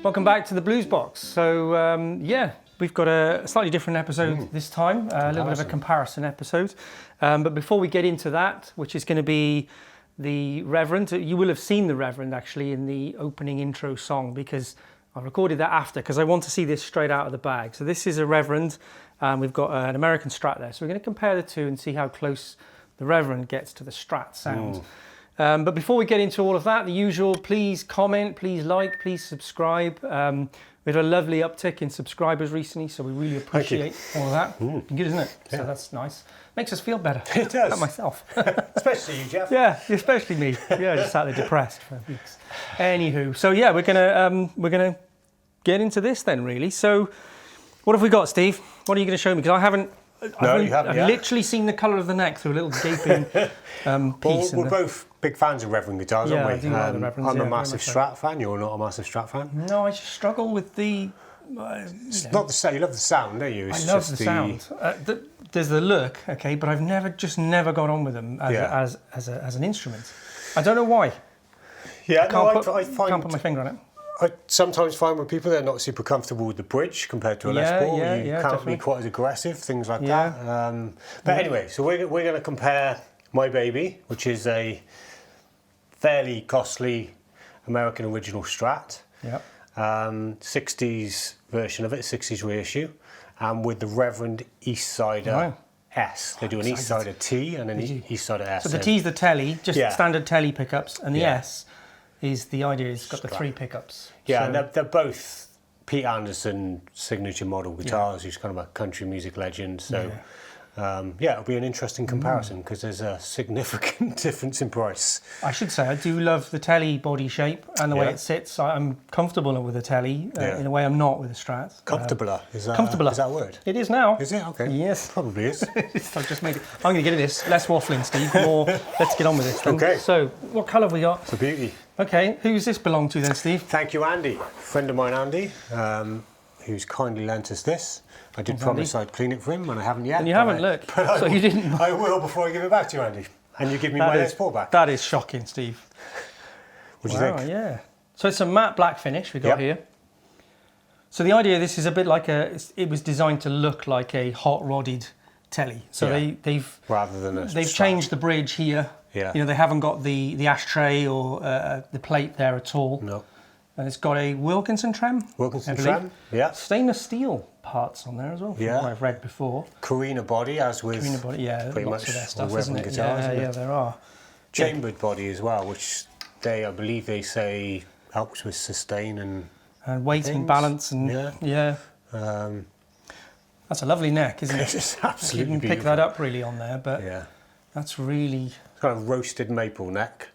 Welcome back to the Blues Box. So yeah, we've got a slightly different episode this time, a little bit of a comparison episode. But before we get into that, which is going to be the Reverend, you will have seen the Reverend actually in the opening intro song, because I recorded that after, because I want to see this straight out of the bag. So this is a Reverend, we've got an American Strat there. So we're going to compare the two and see how close the Reverend gets to the Strat sound. But before we get into all of that, the usual, please comment, please like, please subscribe. We had a lovely uptick in subscribers recently, so we really appreciate all of that. Good, isn't it? Yeah. So that's nice. Makes us feel better. It does. About myself. Especially you, Jeff. Yeah, especially me. Yeah, just sat there depressed for weeks. Anywho, so yeah, we're gonna get into this then, really. So, what have we got, Steve? What are you going to show me? Because I've literally seen the colour of the neck through a little gaping piece. We're both big fans of Reverend guitars, aren't we? I do like the Reverends, I'm a massive Strat fan. You're not a massive Strat fan? No, I just struggle with the... It's not the sound. You love the sound, don't you? I love the sound. There's the look, okay, but I've never got on with them as an instrument. I don't know why. Yeah, I can't put my finger on it. I sometimes find with people they're not super comfortable with the bridge compared to a Les Paul. You can't definitely be quite as aggressive, things like that. But anyway, so we're going to compare My Baby, which is a fairly costly American original Strat. Yep. 60's version of it, 60's reissue, and with the Reverend Eastsider S. They do an Eastsider T and an Eastsider S. So the T's the telly, just standard telly pickups, and the S is the idea. It's got the 3 pickups. Yeah, so, and they're both Pete Anderson signature model guitars. He's kind of a country music legend. So it'll be an interesting comparison because there's a significant difference in price. I should say I do love the telly body shape and the way it sits. I'm comfortable with a telly in a way I'm not with a Strat. Comfortabler is that a word? It is now. Is it? Okay. Yes, probably is. I've just made it. I'm going to get into this. Less waffling, Steve. More. Let's get on with this. Then. Okay. So, what colour have we got? It's a beauty. Okay. Who's this belong to then, Steve? Thank you, Andy. Friend of mine, Andy, who's kindly lent us this. I did promise I'd clean it for him, and I haven't yet. And you haven't, look. So you didn't. I will before I give it back to you, Andy. And you give me my Les Paul back. That is shocking, Steve. What do you think? Yeah. So it's a matte black finish we got here. So the idea of this is a bit like it was designed to look like a hot rodded telly. So they've rather than a they've changed the bridge here. Yeah. You know, they haven't got the ashtray or the plate there at all. No. And it's got a Wilkinson trem. Wilkinson trem, yeah. Stainless steel parts on there as well, from what I've read before. Carina body, as with pretty much of their stuff, Reverend guitars. Yeah, there are. Chambered body as well, which I believe they say helps with sustain and weight and balance and that's a lovely neck, isn't it? It's absolutely you can pick that up really on there, but that's really... It's kind of roasted maple neck.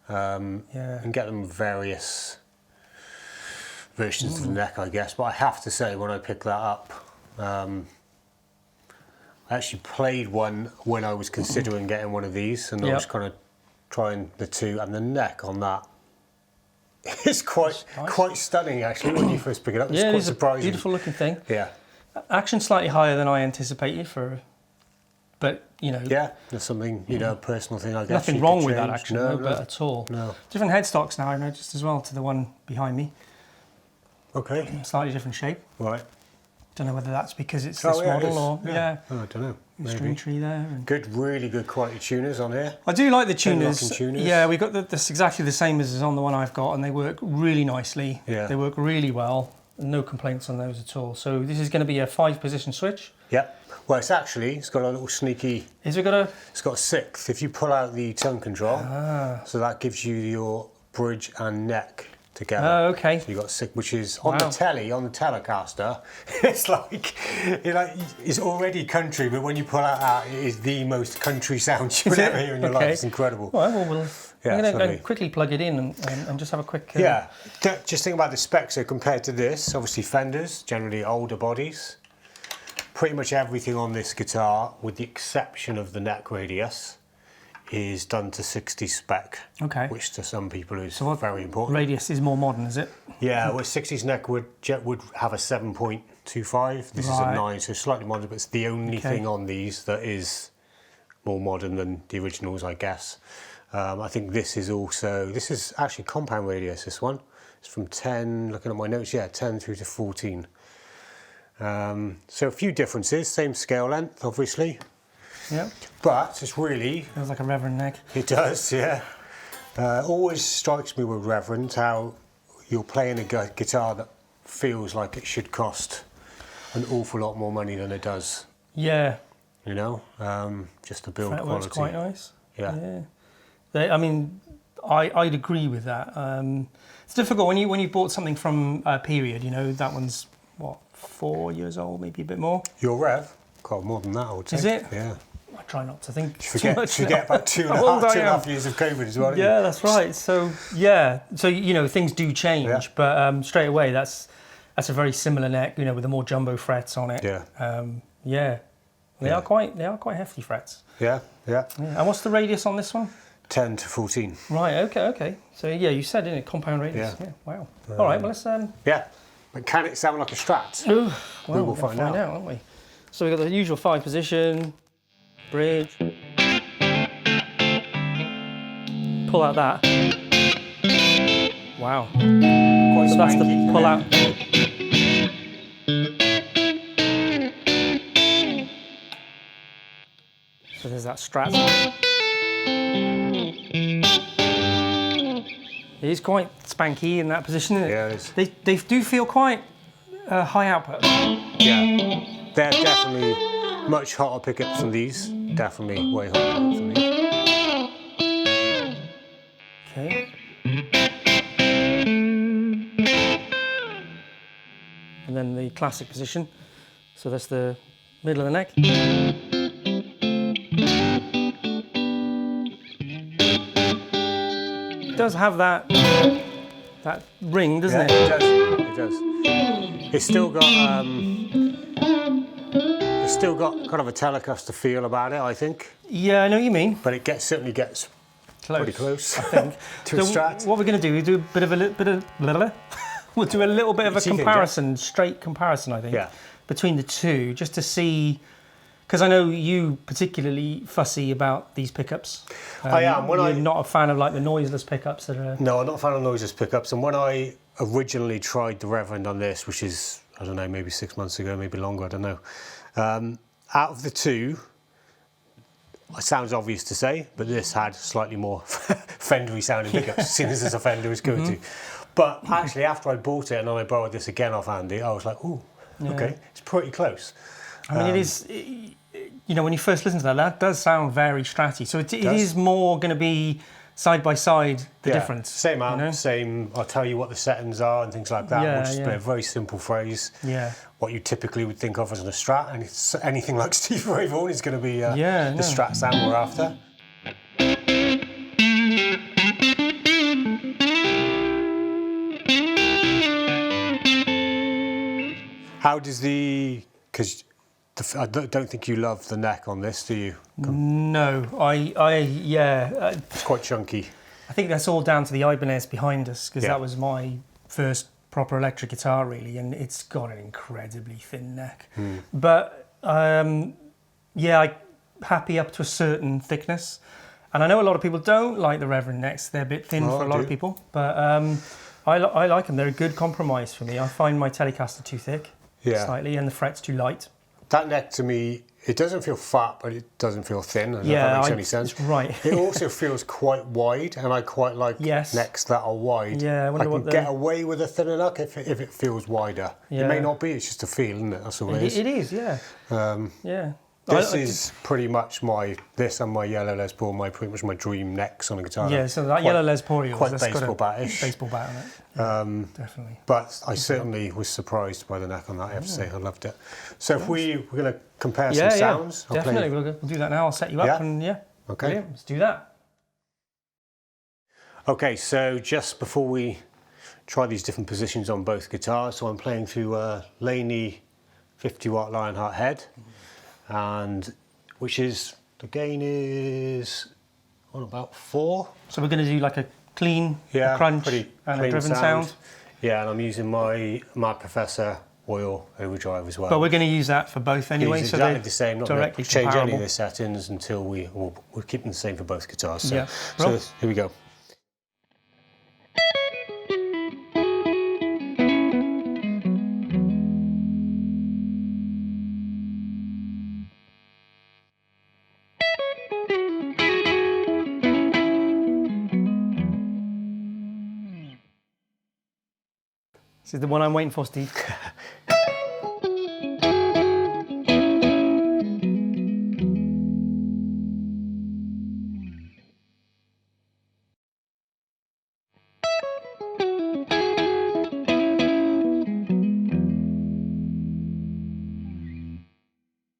And get them various versions of the neck, I guess. But I have to say, when I pick that up, I I actually played one when I was considering getting one of these, and I was kind of trying the two, and the neck on that is quite stunning actually when you first pick it up. It's quite surprising. A beautiful looking thing. Yeah. Action slightly higher than I anticipated but you know. Yeah, there's something, you know, personal thing I guess. Nothing wrong with that action, but at all. No. Different headstocks now, I noticed as well, to the one behind me. Okay. Slightly different shape. Right. Don't know whether that's because it's this model or Oh, I don't know. String tree there. And good, really good quality tuners on here. I do like the tuners. Tuners. Yeah, we got this exactly the same as is on the one I've got, and they work really nicely. Yeah. They work really well. No complaints on those at all. So this is going to be a 5-position switch. Yeah. Well, it's got a little sneaky. Is it got a? It's got a 6th. If you pull out the tone control, so that gives you your bridge and neck together. Oh, okay. So you got 6, which is on the telly, on the Telecaster. It's like, it's already country, but when you pull out that, it is the most country sound you will ever hear in your life. It's incredible. Well, I'm going to quickly plug it in and just have a quick. Just think about the specs. So compared to this, obviously Fenders, generally older bodies. Pretty much everything on this guitar, with the exception of the neck radius, is done to 60 spec. Okay. Which to some people is very important. Radius is more modern, is it? Yeah, well, 60's neck would have a 7.25. This is a 9, so slightly modern, but it's the only thing on these that is more modern than the originals, I guess. I think this is actually compound radius, this one. It's from 10, looking at my notes, 10 through to 14. So a few differences, same scale length, obviously. Yeah. But it's really... Feels like a Reverend neck. It does, yeah. Always strikes me with Reverend how you're playing a guitar that feels like it should cost an awful lot more money than it does. Yeah. You know, just the build quality. Works quite nice. Yeah. I mean, I'd agree with that. It's difficult when you bought something from a period. You know, that one's what, 4 years old, maybe a bit more. Your Rev, quite more than that, I would say. Is it? Yeah. I try not to think too much. Forget about two and a half years of COVID as well. Yeah, that's right. So you know, things do change, but straight away that's a very similar neck. You know, with the more jumbo frets on it. Yeah. They are quite hefty frets. Yeah. And what's the radius on this one? 10 to 14. Right. Okay. So yeah, you said, didn't it, compound radius? Yeah. Wow. All right. Well, let's. Yeah. But can it sound like a Strat? We will find out, aren't we? So we've got the usual 5-position, bridge. Pull out that. Wow. So that's the pull out. So there's that Strat. It is quite spanky in that position, isn't it? Yeah, it is. They do feel quite high output. Yeah. They're definitely much hotter pickups than these. Definitely way hotter pickups than these. Okay. And then the classic position. So that's the middle of the neck. It does have that ring, doesn't it? It does. It's still got kind of a Telecaster feel about it, I think. Yeah, I know what you mean. But it certainly gets pretty close, I think. to a Strat. What we're going to do is do we'll do a little bit of a comparison, straight comparison, I think, between the two, just to see. Because I know you particularly fussy about these pickups. I am. You're not a fan of like the noiseless pickups that are. No, I'm not a fan of noiseless pickups. And when I originally tried the Reverend on this, which is, I don't know, maybe 6 months ago, maybe longer, I don't know. Out of the two, it sounds obvious to say, but this had slightly more Fendery sounding pickups, seeing as it's a Fender is going to. But actually, after I bought it and then I borrowed this again off Andy, I was like, ooh, okay, it's pretty close. I mean, it is, you know, when you first listen to that does sound very Stratty. So it is more going to be side by side the difference. Same amp, you know? Same, I'll tell you what the settings are and things like that, which is a very simple phrase. Yeah. What you typically would think of as a Strat, and it's anything like Stevie Ray Vaughan is going to be the Strat sound we're after. How does because don't think you love the neck on this, do you? No, yeah. It's quite chunky. I think that's all down to the Ibanez behind us, because Yeah. that was my first proper electric guitar, really, and it's got an incredibly thin neck. But yeah, I'm happy up to a certain thickness. And I know a lot of people don't like the Reverend necks. They're a bit thin for a lot of people, but I like them. They're a good compromise for me. I find my Telecaster too thick, slightly, and the frets too light. That neck to me, it doesn't feel fat, but it doesn't feel thin. I don't know if that makes any sense. Right. It also feels quite wide, and I quite like necks that are wide. Yeah, I can get away with a thinner neck if it feels wider. Yeah. It may not be, it's just a feel, isn't it? That's all it is. It is, yeah. Yeah. This is pretty much this and my yellow Les Paul, pretty much my dream necks on a guitar. Yeah, so that yellow Les Paul, quite baseball bat-ish. Baseball bat on it. Definitely. But I certainly was surprised by the neck on that, I have to say. I loved it. So if we're going to compare some sounds. Yeah, definitely. We'll do that now. I'll set you up and okay. Brilliant. Let's do that. Okay, so just before we try these different positions on both guitars, so I'm playing through a Laney 50-watt Lionheart head, and the gain is on about 4. So we're going to do like a clean, a crunch, and a driven sound. Yeah, and I'm using my Professor Oil Overdrive as well. But we're going to use that for both anyway. It's exactly the same. Not going to change any of the settings until we'll keep them the same for both guitars. So, so here we go. This is the one I'm waiting for, Steve.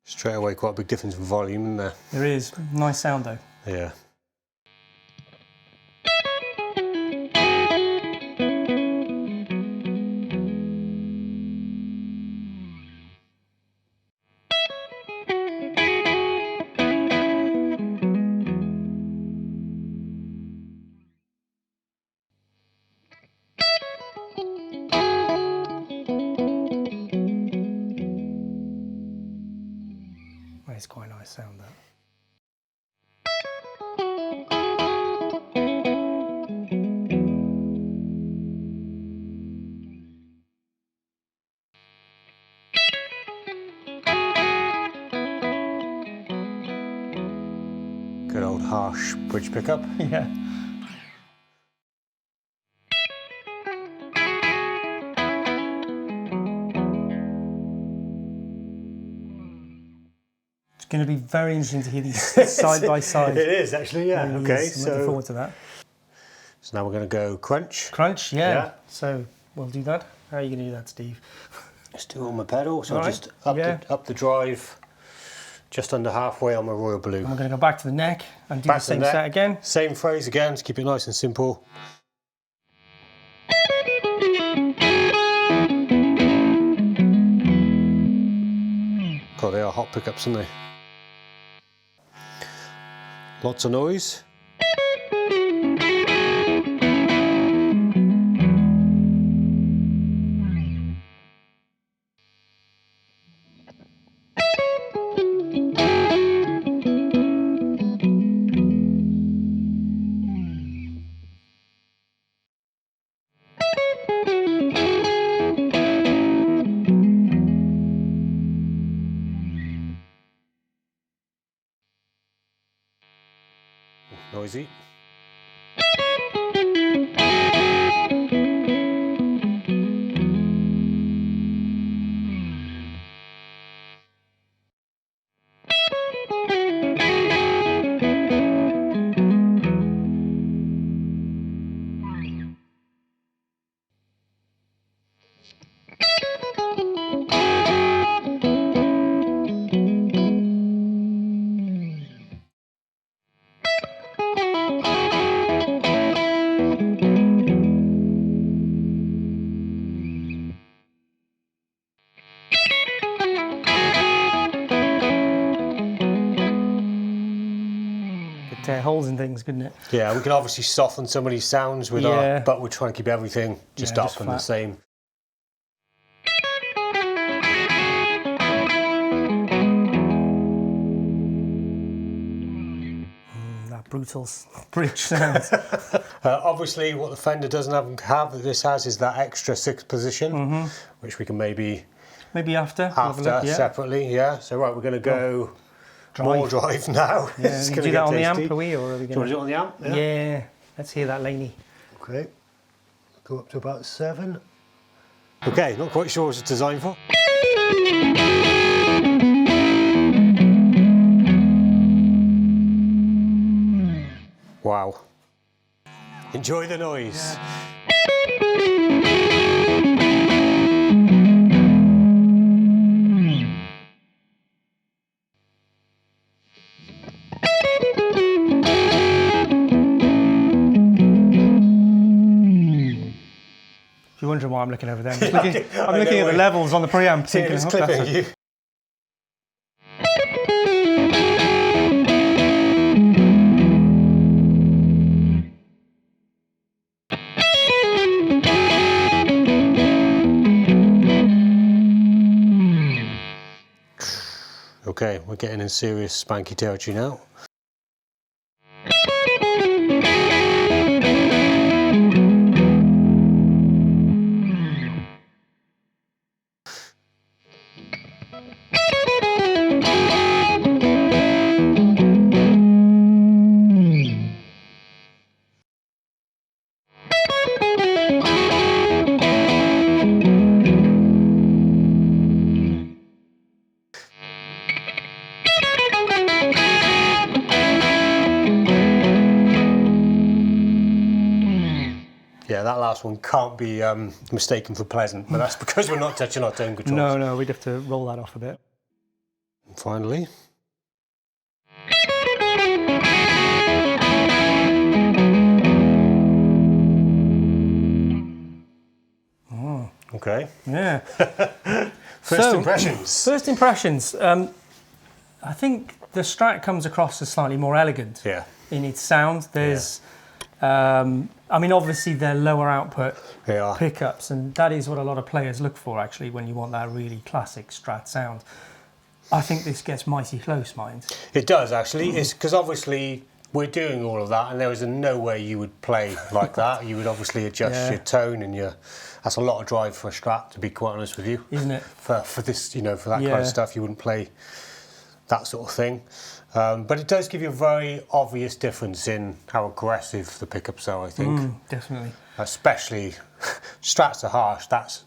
Straight away, quite a big difference in volume, isn't there? There is. Nice sound, though. Yeah. It's quite a nice sound, that. Good old harsh bridge pickup. Yeah. It's going to be very interesting to hear these side by side. It is actually, yeah. Okay, so looking forward to that. So now we're going to go crunch. Crunch, yeah. So we'll do that. How are you going to do that, Steve? Just do it on my pedal. So just up the drive, just under halfway on my Royal Blue. And we're going to go back to the neck and do the same set again. Same phrase again, to keep it nice and simple. God, they are hot pickups, aren't they? Lots of noise. Noisy. Could tear holes in things, couldn't it? Yeah, we can obviously soften some of these sounds with our, but we're trying to keep everything just up and the same. That brutal bridge sound. Obviously, what the Fender doesn't have that this has is that extra 6th position, which we can maybe after separately. Yeah. So right, we're going to go more drive now. Yeah, it's going to do that on the amp, are we? Or are we do you want to do it on the amp? Yeah. Let's hear that, Laney. Okay. Go up to about 7. Okay, not quite sure what it's designed for. Wow. Enjoy the noise. If you're wondering why I'm looking over there, I'm looking at the levels on the preamp. Thinking, it's clipping you. Okay, we're getting in serious spanky territory now. Yeah, that last one can't be mistaken for pleasant, but that's because we're not touching our tone controls. No, we'd have to roll that off a bit. And finally. Oh. Okay. Yeah. First impressions. First impressions. I think the Strat comes across as slightly more elegant in its sound. There's... I mean, obviously they're lower output pickups, and that is what a lot of players look for actually when you want that really classic Strat sound. I think this gets mighty close, mind. It does actually. It's because obviously we're doing all of that, and there was no way you would play like that. You would obviously adjust your tone and your. That's a lot of drive for a Strat, to be quite honest with you. Isn't it? For this, for that kind of stuff, you wouldn't play that sort of thing. But it does give you a very obvious difference in how aggressive the pickups are, I think. Definitely. Especially, Strats are harsh, that's...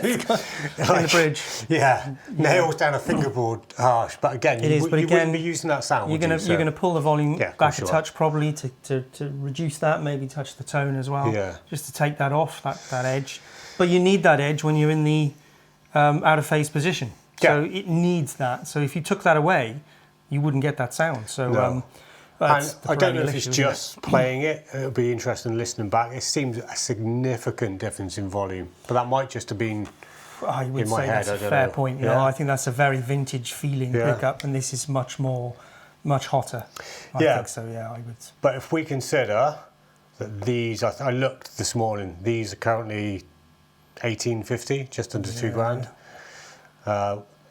in the bridge. Yeah, nails down a fingerboard harsh, but again, you wouldn't be using that sound, you're going to pull the volume back a touch probably to reduce that, maybe touch the tone as well, just to take that off, that edge. But you need that edge when you're in the out of phase position. So it needs that. So if you took that away, you wouldn't get that sound. So and I don't know if it's just playing it. It'll be interesting listening back. It seems a significant difference in volume, but that might just have been I would in my say head. that's a fair point. You know, I think that's a very vintage feeling pickup, and this is much hotter. I think so. Yeah, I would. But if we consider that these, I looked this morning. These are currently 1850, just under £2,000.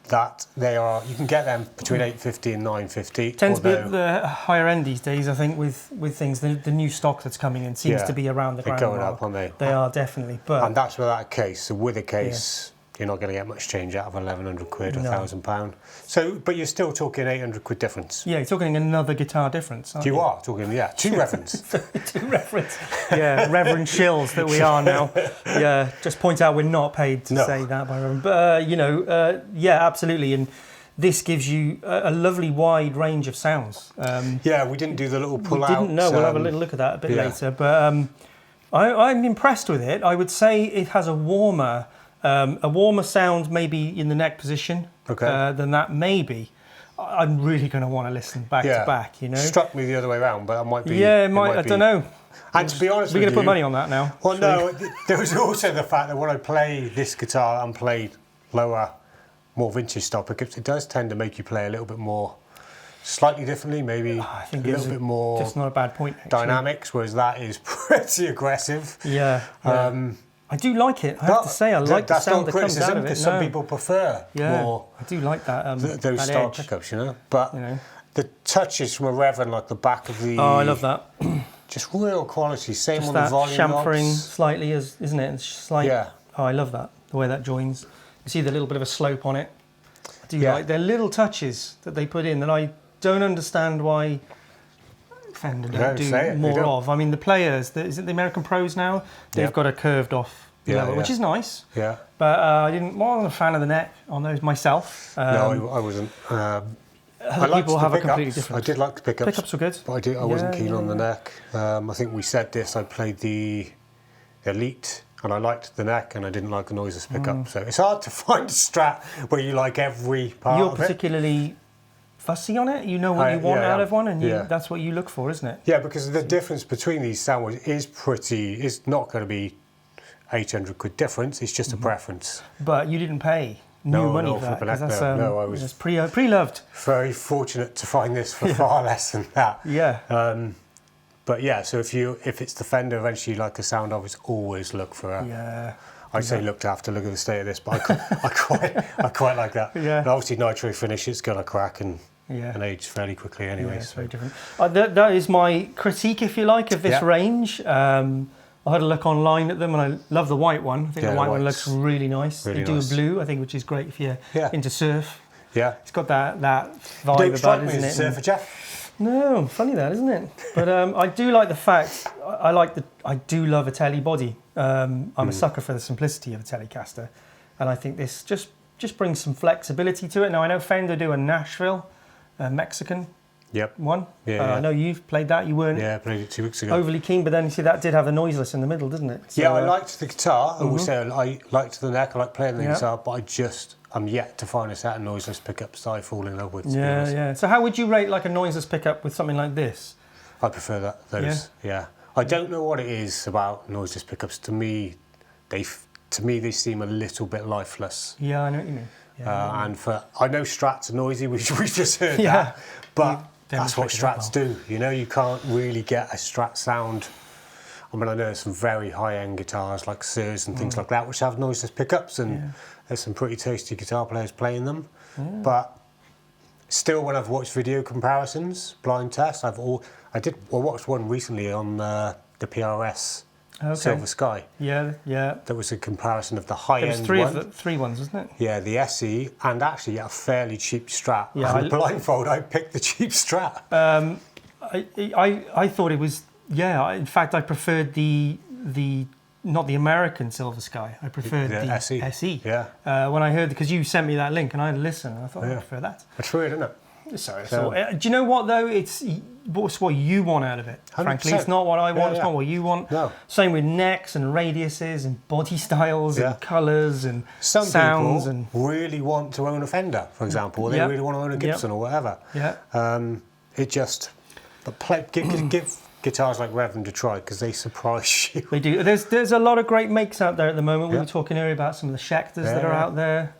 That they are, you can get them between 850 and 950. Tends to be at the higher end these days, I think, with things. The new stock that's coming in seems to be around the ground. They're going up, aren't they? They are definitely. But and that's without a case. So with a case, you're not going to get much change out of 1,100 quid or £1,000. So, but you're still talking 800 quid difference. Yeah, you're talking another guitar difference. Aren't you are talking, two Reverends. Two Reverends. Yeah, Reverend Shills that we are now. Yeah, just point out we're not paid to say that by Reverend. But yeah, absolutely. And this gives you a lovely wide range of sounds. Yeah, we didn't do the little pull out. We didn't know. We'll have a little look at that a bit later. But I'm impressed with it. I would say it has a warmer sound maybe in the neck position than that maybe. I'm really going to want to listen back to back, you know. Struck me the other way around, but I might be... Yeah, I don't know. And to be honest we're with going to put money on that now. Well, no, there was also the fact that when I play this guitar and play lower, more vintage style pickups, it does tend to make you play a little bit more slightly differently, maybe I think a little bit more just not a bad point, actually. dynamics, whereas that is pretty aggressive. Yeah. I do like it. I have to say, I like the sound that comes out of it. Because some people prefer more. I do like that. Those that style edge. pickups, But the touches from a Reverend, like the back of the. Oh, I love that. Just real quality. Same Just on that the volume chamfering knobs. slightly, isn't it? It's just like, oh, I love that. The way that joins. You see the little bit of a slope on it. I do like. They're little touches that they put in that I don't understand why Fender don't do more of. I mean, the players, is it the American Pros now? They've got a curved off level, which is nice. Yeah. But I wasn't a fan of the neck on those myself. No, I wasn't. Other people have a completely different. I did like the pickups. Pickups were good. But I wasn't keen on the neck. I think we said this, I played the Elite and I liked the neck and I didn't like the noiseless pickup. So it's hard to find a Strat where you like every part of it. You're particularly fussy on it? You know what you want out of one and that's what you look for, isn't it? Yeah, because the difference between these soundboards is not going to be 800 quid difference, it's just a preference. But you didn't pay new money for that, because that's I was pre-loved. Very fortunate to find this for far less than that. Yeah. But yeah, so if it's the Fender eventually you like the sound of, it's always look for a. Yeah. I'd say look at the state of this, but I quite like that. Yeah. And obviously nitro finish, it's gonna crack and age fairly quickly anyway. Yeah, it's very different. That is my critique, if you like, of this range. I had a look online at them and I love the white one. I think the white one looks really nice. Really they do a blue, I think, which is great if you're into surf. Yeah. It's got that vibe about it, isn't it? Surfer, Jeff? No, funny that, isn't it? But I do like the fact, I do love a telly body. I'm a sucker for the simplicity of a Telecaster. And I think this just brings some flexibility to it. Now, I know Fender do a Nashville, Mexican one. I know you've played that. You weren't I played it 2 weeks ago. Overly keen, but then you see that did have the noiseless in the middle, didn't it? So, I liked the guitar. I always say I liked the neck. I like playing the guitar, but I'm yet to find a set of noiseless pickups that I fall in love with. Yeah. So how would you rate like a noiseless pickup with something like this? I prefer those. Yeah. I don't know what it is about noiseless pickups. To me, they seem a little bit lifeless. Yeah, I know what you mean. Yeah, and I know Strats are noisy. We just heard that, but that's what Strats do. You can't really get a Strat sound. I mean, I know there's some very high-end guitars like Sirs and things like that, which have noiseless pickups, and there's some pretty tasty guitar players playing them. Yeah. But still, when I've watched video comparisons, blind tests, I watched one recently on the PRS Silver Sky. Yeah. That was a comparison of the high-end one. There was three ones, wasn't it? Yeah, the SE, and actually a fairly cheap Strat. Yeah, and blindfold, I picked the cheap Strat. I thought it was, in fact, I preferred the not the American Silver Sky. I preferred the SE. Yeah. When I heard, because you sent me that link and I had to listen, and I thought I prefer that. That's weird, isn't it? Sorry. So, do you know what though? It's what you want out of it. 100%. Frankly, it's not what I want. It's not what you want. No. Same with necks and radiuses and body styles and colours and some sounds. Some people really want to own a Fender, for example, or they really want to own a Gibson or whatever. Yeah. Give guitars like Reverend a try, because they surprise you. They do. There's a lot of great makes out there at the moment. We were talking earlier about some of the Schecters that are out there.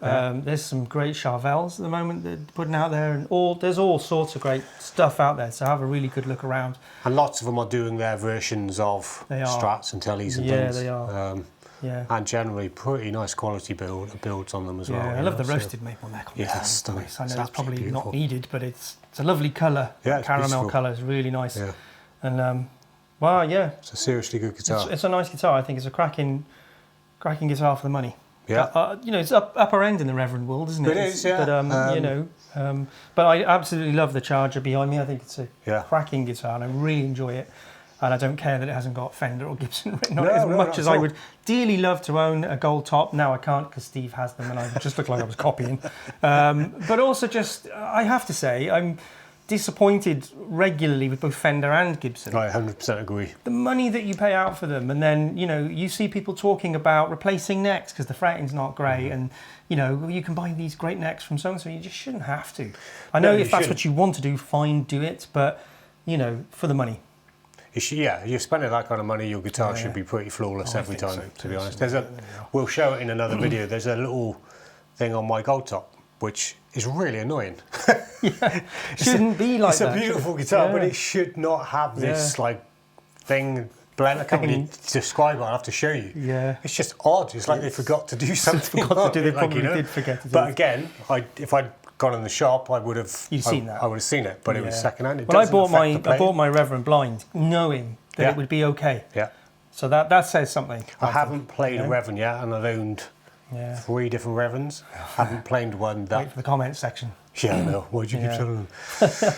There's some great Charvels at the moment that they're putting out there, and there's all sorts of great stuff out there. So have a really good look around. And lots of them are doing their versions of Strats and Tellies and things. Yeah, they are. And generally pretty nice quality builds on them as well. I love the roasted maple neck on this. Yeah, stunning. I know it's probably beautiful. Not needed, but it's a lovely colour. Yeah, caramel colour is really nice. Yeah. And it's a seriously good guitar. It's a nice guitar. I think it's a cracking guitar for the money. Yeah. It's upper end in the Reverend world, isn't it? It is, yeah. But but I absolutely love the Charger behind me. I think it's a cracking guitar, and I really enjoy it. And I don't care that it hasn't got Fender or Gibson written on it as much as I would dearly love to own a gold top. Now I can't because Steve has them, and I just look like I was copying. But also, I have to say, I'm disappointed regularly with both Fender and Gibson. I 100% agree. The money that you pay out for them, and then you see people talking about replacing necks because the fretting's not great, and you can buy these great necks from so and so. You just shouldn't have to. I know if that's what you want to do, fine, do it. But for the money. You're spending that kind of money, your guitar should be pretty flawless every time. To be honest, we'll show it in another video. There's a little thing on my gold top which is really annoying. Shouldn't be like it's that. It's a beautiful guitar, but it should not have this like thing. Blend, I can't really describe it. I'll have to show you. Yeah, it's just odd. It's like they forgot to do something. They probably did forget to do. But again, if I'd gone in the shop, I would have. You'd seen that. I would have seen it, but it was secondhand. Well, I bought my Reverend blind, knowing that it would be okay. Yeah. So that says something. I haven't played a Reverend yet, and I've owned 3 different Reverends. I haven't played one that. Wait for the comments section. Yeah, I know. Why'd you keep telling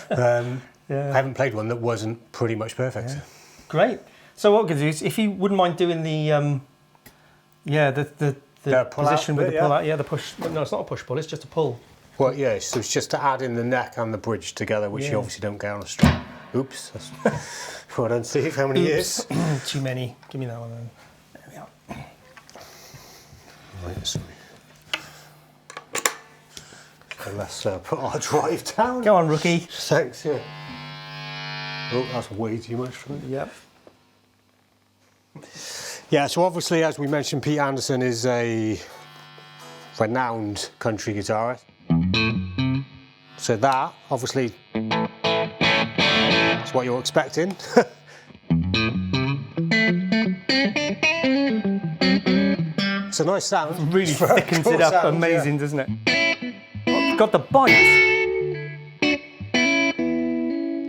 them? I haven't played one that wasn't pretty much perfect. Yeah. Great. So what we're going to do is, if you wouldn't mind doing the position with the pull out, the push. No, it's not a push pull. It's just a pull. Well, yeah. So it's just to add in the neck and the bridge together, which you obviously don't get on a Strat. Oops. Well done, Steve. How many years? Too many. Give me that one then. There we are. Right, sorry. So let's put our drive down. Go on, rookie. Thanks. Yeah. Oh, that's way too much for me. Yep. Yeah, so obviously, as we mentioned, Pete Anderson is a renowned country guitarist. So that, obviously, is what you're expecting. It's a nice sound. It really thickens it up. Sound, amazing, doesn't it? Oh, got the bite.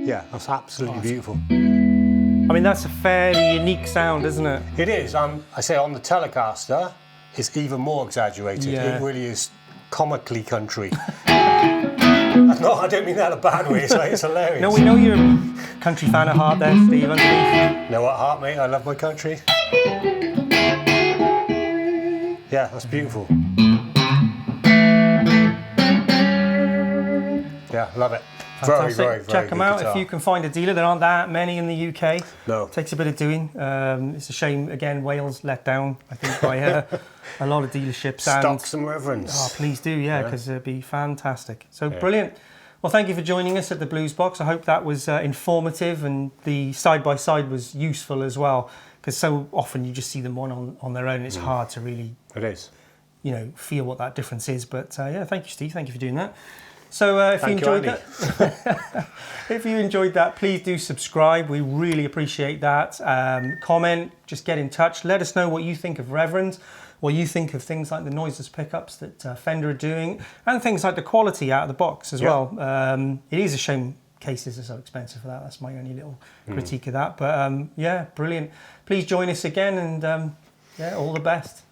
Yeah, that's absolutely beautiful. I mean, that's a fairly unique sound, isn't it? It is. I say on the Telecaster, it's even more exaggerated. Yeah. It really is comically country. No, I don't mean that in a bad way. It's hilarious. No, we know you're a country fan at heart there, Steve, underneath. Know what, heart, mate? I love my country. Yeah, that's beautiful. Yeah, love it. Fantastic. Very Check them out guitar. if you can find a dealer. There aren't that many in the UK. No. It takes a bit of doing. It's a shame, again, Wales let down, I think, by a lot of dealerships. Stock some Reverends. Oh, please do, because it'd be fantastic. So brilliant. Well, thank you for joining us at the Blues Box. I hope that was informative and the side-by-side was useful as well, because so often you just see them one on their own. It's hard to really feel what that difference is. But thank you, Steve. Thank you for doing that. So if you enjoyed that, please do subscribe. We really appreciate that. Comment, just get in touch. Let us know what you think of Reverend, what you think of things like the noiseless pickups that Fender are doing, and things like the quality out of the box as well. It is a shame cases are so expensive for that. That's my only little critique of that. But brilliant. Please join us again, and all the best.